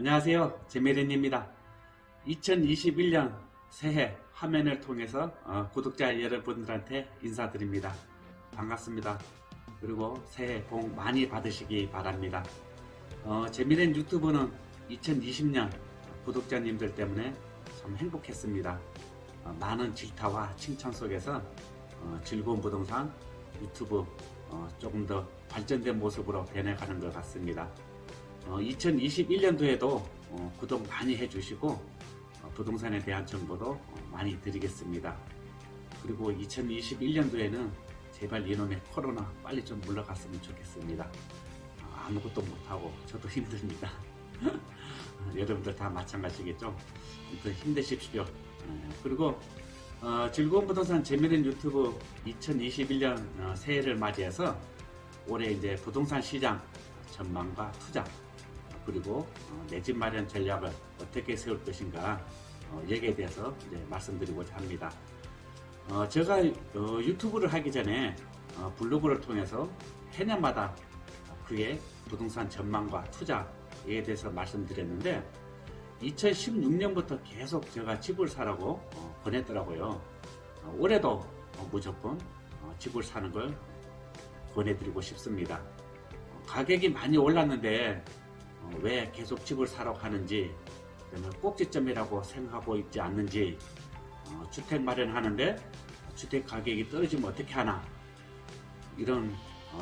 안녕하세요. 재미린입니다. 2021년 새해 화면을 통해서 구독자 여러분들한테 인사드립니다. 반갑습니다. 그리고 새해 복 많이 받으시기 바랍니다. 재미린 유튜브는 2020년 구독자님들 때문에 참 행복했습니다. 많은 질타와 칭찬 속에서 즐거운 부동산 유튜브 조금 더 발전된 모습으로 변해가는 것 같습니다. 2021년도에도 구독 많이 해주시고 부동산에 대한 정보도 많이 드리겠습니다. 그리고 2021년도에는 제발 이놈의 코로나 빨리 좀 물러갔으면 좋겠습니다. 아무것도 못하고 저도 힘듭니다. 여러분들 다 마찬가지겠죠? 힘내십시오. 그리고 즐거운 부동산 재미있는 유튜브 2021년 새해를 맞이해서 올해 이제 부동산 시장 전망과 투자 그리고 내 집 마련 전략을 어떻게 세울 것인가 여기에 대해서 이제 말씀드리고자 합니다. 제가 유튜브를 하기 전에 블로그를 통해서 해년마다 그의 부동산 전망과 투자에 대해서 말씀드렸는데 2016년부터 계속 제가 집을 사라고 권했더라고요. 올해도 무조건 집을 사는 걸 권해드리고 싶습니다. 가격이 많이 올랐는데 왜 계속 집을 사러 가는지, 꼭지점이라고 생각하고 있지 않는지, 주택 마련하는데 주택 가격이 떨어지면 어떻게 하나, 이런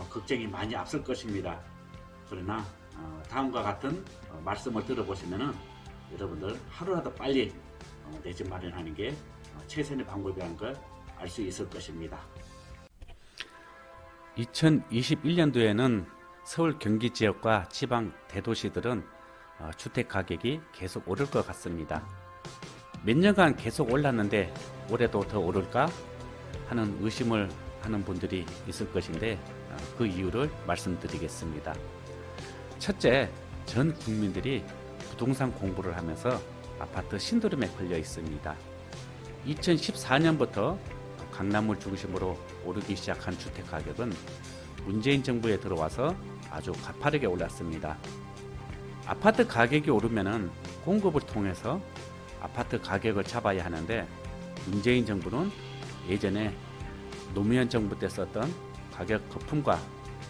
걱정이 많이 앞설 것입니다. 그러나 다음과 같은 말씀을 들어보시면 여러분들 하루라도 빨리 내 집 마련하는 게 최선의 방법이라는 걸 알 수 있을 것입니다. 2021년도에는 서울 경기 지역과 지방 대도시들은 주택 가격이 계속 오를 것 같습니다. 몇 년간 계속 올랐는데 올해도 더 오를까 하는 의심을 하는 분들이 있을 것인데 그 이유를 말씀드리겠습니다. 첫째, 전 국민들이 부동산 공부를 하면서 아파트 신도림에 걸려 있습니다. 2014년부터 강남을 중심으로 오르기 시작한 주택 가격은 문재인 정부에 들어와서 아주 가파르게 올랐습니다. 아파트 가격이 오르면은 공급을 통해서 아파트 가격을 잡아야 하는데 문재인 정부는 예전에 노무현 정부 때 썼던 가격 거품과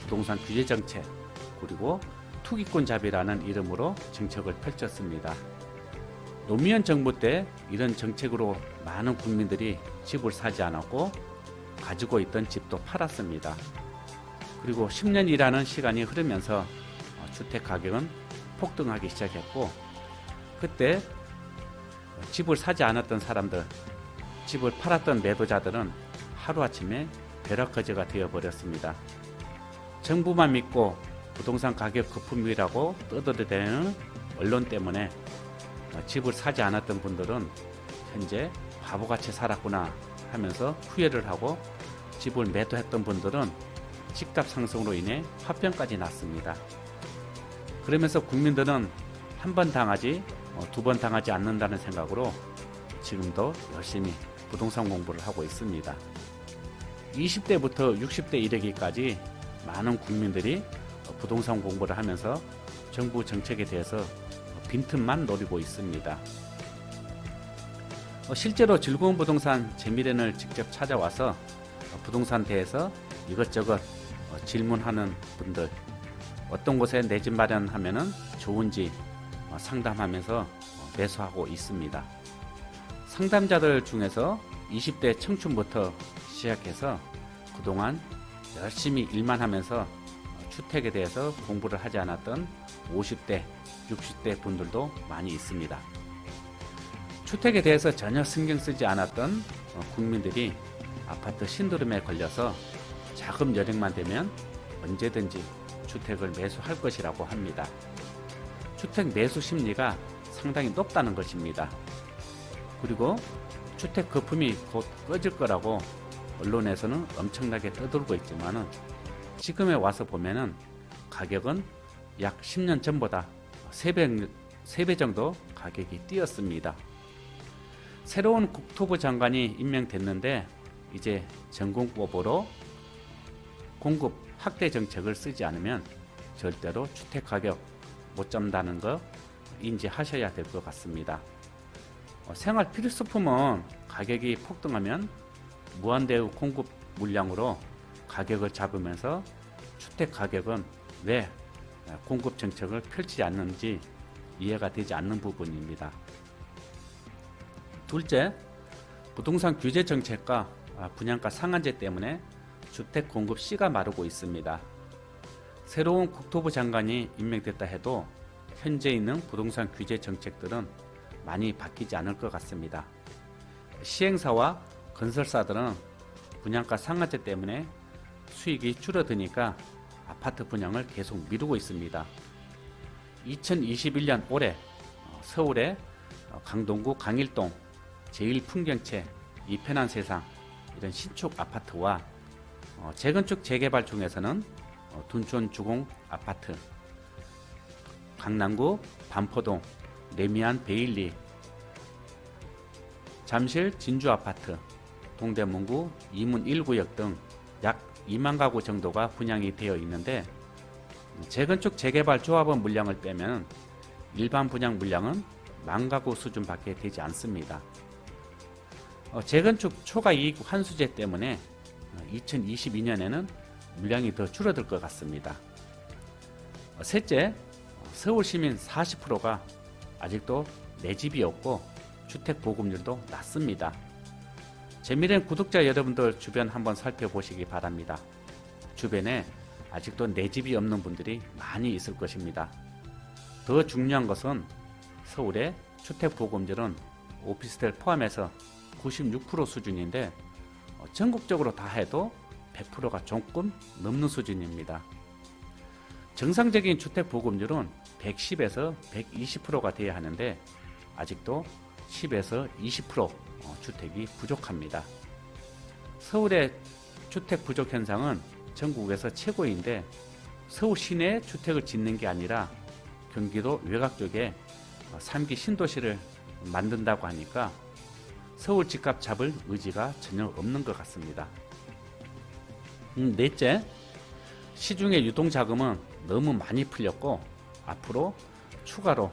부동산 규제 정책 그리고 투기권 잡이라는 이름으로 정책을 펼쳤습니다. 노무현 정부 때 이런 정책으로 많은 국민들이 집을 사지 않았고 가지고 있던 집도 팔았습니다. 그리고 10년이라는 시간이 흐르면서 주택 가격은 폭등하기 시작했고 그때 집을 사지 않았던 사람들, 집을 팔았던 매도자들은 하루아침에 벼락거지가 되어버렸습니다. 정부만 믿고 부동산 가격 거품이라고 떠들어대는 언론 때문에 집을 사지 않았던 분들은 현재 바보같이 살았구나 하면서 후회를 하고 집을 매도했던 분들은 집값 상승으로 인해 화병까지 났습니다. 그러면서 국민들은 한 번 당하지 두 번 당하지 않는다는 생각으로 지금도 열심히 부동산 공부를 하고 있습니다. 20대부터 60대 이르기까지 많은 국민들이 부동산 공부를 하면서 정부 정책에 대해서 빈틈만 노리고 있습니다. 실제로 즐거운 부동산 재미련을 직접 찾아와서 부동산 대해서 이것저것 질문하는 분들, 어떤 곳에 내 집 마련하면 좋은지 상담하면서 매수하고 있습니다. 상담자들 중에서 20대 청춘부터 시작해서 그동안 열심히 일만 하면서 주택에 대해서 공부를 하지 않았던 50대, 60대 분들도 많이 있습니다. 주택에 대해서 전혀 신경 쓰지 않았던 국민들이 아파트 신도림에 걸려서 자금 여력만 되면 언제든지 주택을 매수할 것이라고 합니다. 주택 매수 심리가 상당히 높다는 것입니다. 그리고 주택 거품이 곧 꺼질 거라고 언론에서는 엄청나게 떠들고 있지만은 지금에 와서 보면은 가격은 약 10년 전보다 3배 정도 가격이 뛰었습니다. 새로운 국토부 장관이 임명됐는데 이제 전공법으로 공급 확대 정책을 쓰지 않으면 절대로 주택 가격 못 잡는다는 거 인지하셔야 될 것 같습니다. 생활 필수품은 가격이 폭등하면 무한대의 공급 물량으로 가격을 잡으면서 주택 가격은 왜 공급 정책을 펼치지 않는지 이해가 되지 않는 부분입니다. 둘째, 부동산 규제 정책과 분양가 상한제 때문에 주택 공급 씨가 마르고 있습니다. 새로운 국토부 장관이 임명됐다 해도 현재 있는 부동산 규제 정책들은 많이 바뀌지 않을 것 같습니다. 시행사와 건설사들은 분양가 상한제 때문에 수익이 줄어드니까 아파트 분양을 계속 미루고 있습니다. 2021년 올해 서울의 강동구 강일동, 제1풍경채, 이편한 세상 이런 신축 아파트와 재건축 재개발 중에서는 둔촌 주공 아파트, 강남구 반포동, 레미안 베일리, 잠실 진주 아파트, 동대문구 이문 1구역 등 약 2만 가구 정도가 분양이 되어 있는데 재건축 재개발 조합원 물량을 빼면 일반 분양 물량은 10,000 가구 수준밖에 되지 않습니다. 재건축 초과 이익 환수제 때문에 2022년에는 물량이 더 줄어들 것 같습니다. 셋째, 서울 시민 40%가 아직도 내 집이 없고 주택 보급률도 낮습니다. 재미있는 구독자 여러분들 주변 한번 살펴보시기 바랍니다. 주변에 아직도 내 집이 없는 분들이 많이 있을 것입니다. 더 중요한 것은 서울의 주택 보급률은 오피스텔 포함해서 96% 수준인데 전국적으로 다 해도 100%가 조금 넘는 수준입니다. 정상적인 주택 보급률은 110에서 120%가 돼야 하는데 아직도 10에서 20% 주택이 부족합니다. 서울의 주택 부족 현상은 전국에서 최고인데 서울 시내에 주택을 짓는 게 아니라 경기도 외곽 쪽에 3기 신도시를 만든다고 하니까 서울 집값 잡을 의지가 전혀 없는 것 같습니다. 넷째, 시중의 유동자금은 너무 많이 풀렸고 앞으로 추가로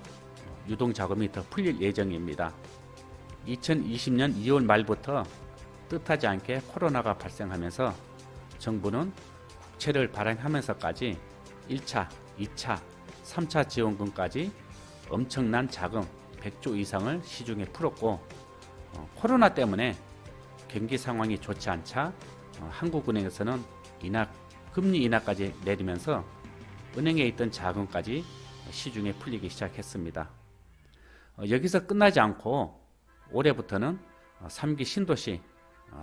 유동자금이 더 풀릴 예정입니다. 2020년 2월 말부터 뜻하지 않게 코로나가 발생하면서 정부는 국채를 발행하면서까지 1차, 2차, 3차 지원금까지 엄청난 자금 100조 이상을 시중에 풀었고 코로나 때문에 경기 상황이 좋지 않자 한국은행에서는 금리 인하까지 내리면서 은행에 있던 자금까지 시중에 풀리기 시작했습니다. 여기서 끝나지 않고 올해부터는 3기 신도시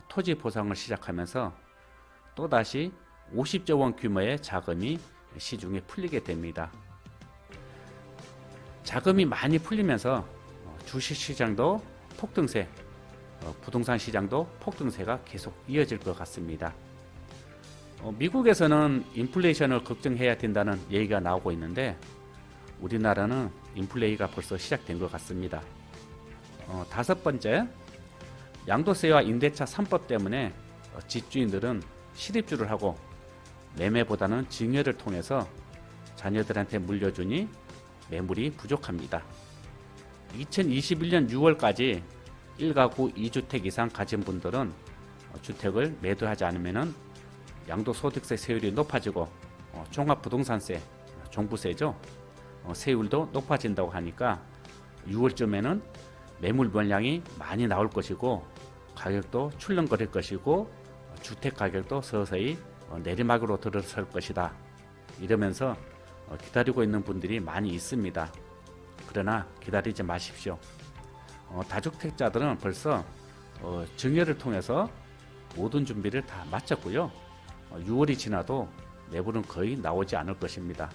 토지 보상을 시작하면서 또다시 50조 원 규모의 자금이 시중에 풀리게 됩니다. 자금이 많이 풀리면서 주식시장도 폭등세, 부동산 시장도 폭등세가 계속 이어질 것 같습니다. 미국에서는 인플레이션을 걱정해야 된다는 얘기가 나오고 있는데 우리나라는 인플레이가 벌써 시작된 것 같습니다. 다섯 번째, 양도세와 임대차 3법 때문에 집주인들은 실입주를 하고 매매보다는 증여를 통해서 자녀들한테 물려주니 매물이 부족합니다. 2021년 6월까지 1가구 2주택 이상 가진 분들은 주택을 매도하지 않으면 양도소득세 세율이 높아지고 종합부동산세, 종부세죠. 세율도 높아진다고 하니까 6월쯤에는 매물 물량이 많이 나올 것이고 가격도 출렁거릴 것이고 주택 가격도 서서히 내리막으로 들어설 것이다. 이러면서 기다리고 있는 분들이 많이 있습니다. 그러나 기다리지 마십시오. 다주택자들은 벌써 증여를 통해서 모든 준비를 다 마쳤고요. 6월이 지나도 매물은 거의 나오지 않을 것입니다.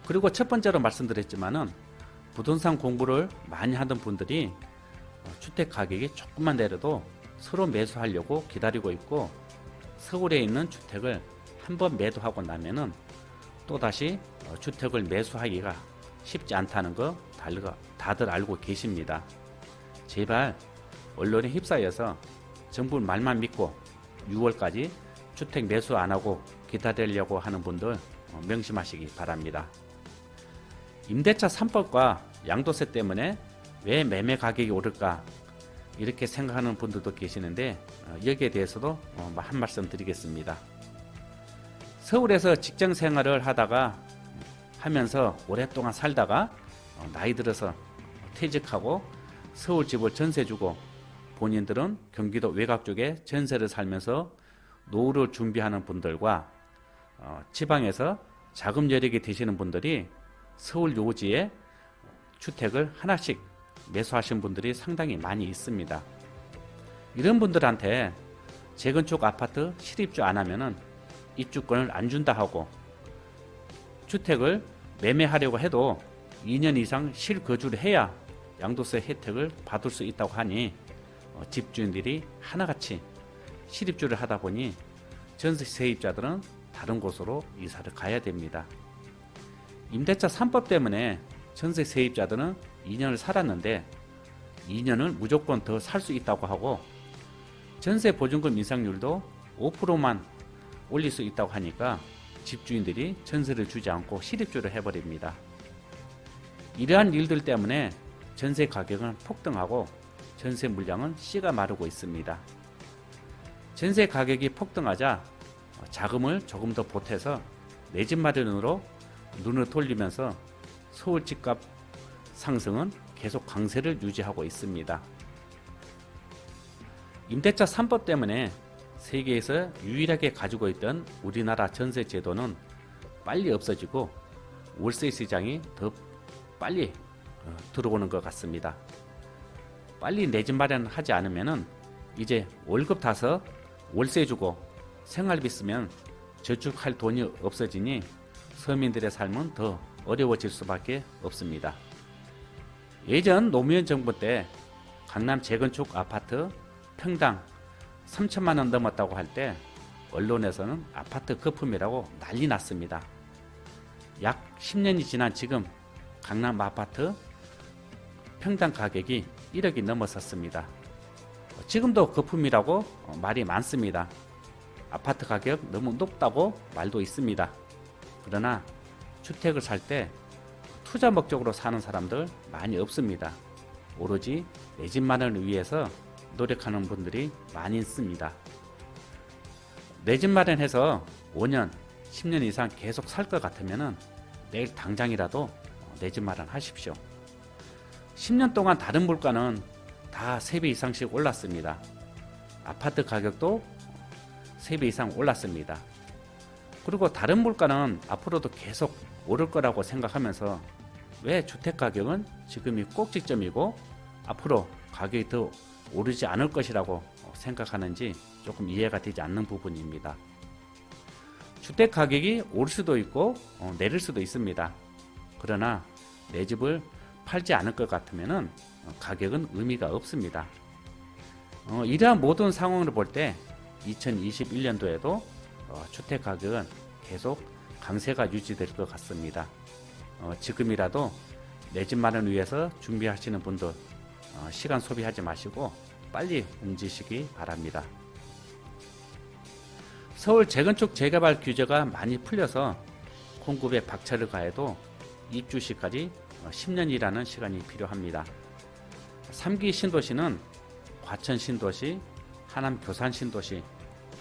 그리고 첫 번째로 말씀드렸지만은 부동산 공부를 많이 하던 분들이 주택 가격이 조금만 내려도 서로 매수하려고 기다리고 있고 서울에 있는 주택을 한번 매도하고 나면은 또다시 주택을 매수하기가 쉽지 않다는 거 다들 알고 계십니다. 제발 언론에 휩싸여서 정부 말만 믿고 6월까지 주택 매수 안 하고 기다리려고 하는 분들 명심하시기 바랍니다. 임대차 3법과 양도세 때문에 왜 매매 가격이 오를까 이렇게 생각하는 분들도 계시는데 여기에 대해서도 한 말씀 드리겠습니다. 서울에서 직장 생활을 하면서 오랫동안 살다가 나이 들어서 퇴직하고 서울 집을 전세 주고 본인들은 경기도 외곽 쪽에 전세를 살면서 노후를 준비하는 분들과 지방에서 자금 여력이 되시는 분들이 서울 요지에 주택을 하나씩 매수하신 분들이 상당히 많이 있습니다. 이런 분들한테 재건축 아파트 실입주 안 하면은 입주권을 안 준다 하고 주택을 매매하려고 해도 2년 이상 실거주를 해야 양도세 혜택을 받을 수 있다고 하니 집주인들이 하나같이 실입주를 하다 보니 전세 세입자들은 다른 곳으로 이사를 가야 됩니다. 임대차 3법 때문에 전세 세입자들은 2년을 살았는데 2년을 무조건 더 살 수 있다고 하고 전세 보증금 인상률도 5%만 올릴 수 있다고 하니까 집주인들이 전세를 주지 않고 실입주를 해버립니다. 이러한 일들 때문에 전세 가격은 폭등하고 전세 물량은 씨가 마르고 있습니다. 전세 가격이 폭등하자 자금을 조금 더 보태서 내 집 마련으로 눈을 돌리면서 서울 집값 상승은 계속 강세를 유지하고 있습니다. 임대차 3법 때문에 세계에서 유일하게 가지고 있던 우리나라 전세 제도는 빨리 없어지고 월세 시장이 더 빨리 들어오는 것 같습니다. 빨리 내 집 마련하지 않으면은 이제 월급 타서 월세 주고 생활비 쓰면 저축할 돈이 없어지니 서민들의 삶은 더 어려워질 수밖에 없습니다. 예전 노무현 정부 때 강남 재건축 아파트 평당 3천만 원 넘었다고 할 때 언론에서는 아파트 거품이라고 난리 났습니다. 약 10년이 지난 지금 강남 아파트 평당 가격이 1억이 넘어섰습니다. 지금도 거품이라고 말이 많습니다. 아파트 가격 너무 높다고 말도 있습니다. 그러나 주택을 살 때 투자 목적으로 사는 사람들 많이 없습니다. 오로지 내 집 마련을 위해서 노력하는 분들이 많이 있습니다. 내 집 마련해서 5년, 10년 이상 계속 살 것 같으면 내일 당장이라도 내 집 마련하십시오. 10년 동안 다른 물가는 다 3배 이상씩 올랐습니다. 아파트 가격도 3배 이상 올랐습니다. 그리고 다른 물가는 앞으로도 계속 오를 거라고 생각하면서 왜 주택 가격은 지금이 꼭지점이고 앞으로 가격이 더 오르지 않을 것이라고 생각하는지 조금 이해가 되지 않는 부분입니다. 주택 가격이 오를 수도 있고 내릴 수도 있습니다. 그러나 내 집을 팔지 않을 것 같으면 가격은 의미가 없습니다. 이러한 모든 상황을 볼 때 2021년도에도 주택 가격은 계속 강세가 유지될 것 같습니다. 지금이라도 내 집 마련을 위해서 준비하시는 분들 시간 소비하지 마시고 빨리 움직이시기 바랍니다. 서울 재건축 재개발 규제가 많이 풀려서 공급에 박차를 가해도 입주 시까지 10년이라는 시간이 필요합니다. 3기 신도시는 과천 신도시, 하남 교산 신도시,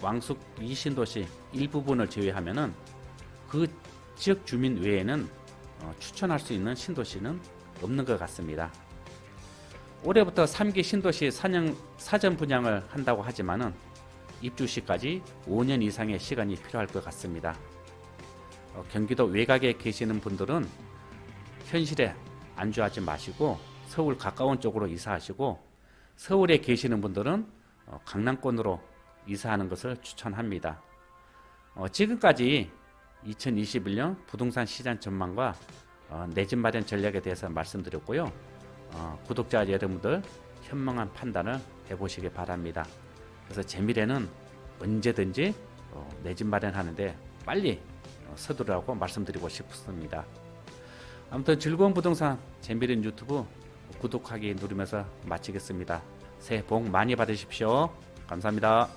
왕숙 2신도시 일부분을 제외하면은 그 지역 주민 외에는 추천할 수 있는 신도시는 없는 것 같습니다. 올해부터 3기 신도시 사전 분양을 한다고 하지만은 입주 시까지 5년 이상의 시간이 필요할 것 같습니다. 경기도 외곽에 계시는 분들은 현실에 안주하지 마시고 서울 가까운 쪽으로 이사하시고 서울에 계시는 분들은 강남권으로 이사하는 것을 추천합니다. 지금까지 2021년 부동산 시장 전망과 내 집 마련 전략에 대해서 말씀드렸고요. 구독자 여러분들 현명한 판단을 해보시기 바랍니다. 그래서 제 미래는 언제든지 내 집 마련하는데 빨리 서두르라고 말씀드리고 싶습니다. 아무튼 즐거운 부동산 재미있는 유튜브 구독하기 누르면서 마치겠습니다. 새해 복 많이 받으십시오. 감사합니다.